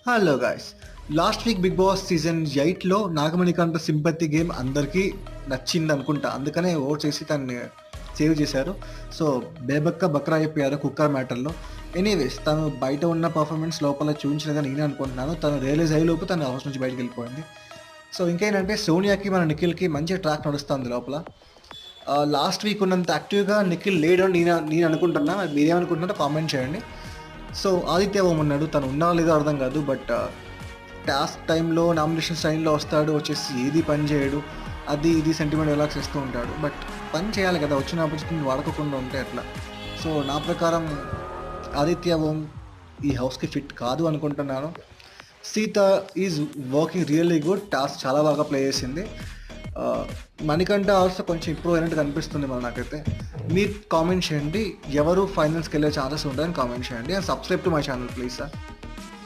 Hello guys, last week big boss season 8లో Nagamanikanta sympathy game అందరికీ నచ్చింది అనుకుంటా. అందుకనే ఓట్ చేసి తనని సేవ్ చేశారు. సో బేబక్క బక్రా అయిపోయారు కుక్కర్ మ్యాటర్లో. ఎనీవేస్, తను బయట ఉన్న పర్ఫార్మెన్స్ లోపల చూపించినదని నేనే అనుకుంటున్నాను. తను రియలైజ్ అయ్యేలోపు తను హౌస్ నుంచి బయటకు వెళ్ళిపోయింది. సో ఇంకేంటంటే సోనియాకి మన నిఖిల్కి మంచి ట్రాక్ నడుస్తుంది లోపల. లాస్ట్ వీక్ ఉన్నంత యాక్టివ్గా నిఖిల్ లేడని నేను అనుకుంటున్నా. మీరేమనుకుంటున్నారో కామెంట్ చేయండి. సో ఆదిత్య ఓం ఉన్నాడు, తను ఉన్నా లేదో అర్థం కాదు. బట్ టాస్క్ టైంలో నామినేషన్స్ టైంలో వస్తాడు, వచ్చేసి ఏది పని చేయడు, అది ఇది సెంటిమెంట్ ఎలాక్స్ ఇస్తూ ఉంటాడు. బట్ పని చేయాలి కదా, వచ్చిన ఆపర్చునిటీ వాడుకోకుండా ఉంటే ఎట్లా. సో నా ప్రకారం ఆదిత్య ఓం ఈ హౌస్కి ఫిట్ కాదు అనుకుంటున్నాను. Sita is working really good, task చాలా బాగా ప్లే చేసింది. మణికంఠ ఆల్సో కొంచెం ఇంప్రూవ్ అయినట్టు కనిపిస్తుంది మన నాకైతే. మీరు కామెంట్ చేయండి ఎవరు ఫైనల్స్కి వెళ్ళే ఛాన్సెస్ ఉంటాయని కామెంట్ చేయండి. And subscribe to my channel please sir.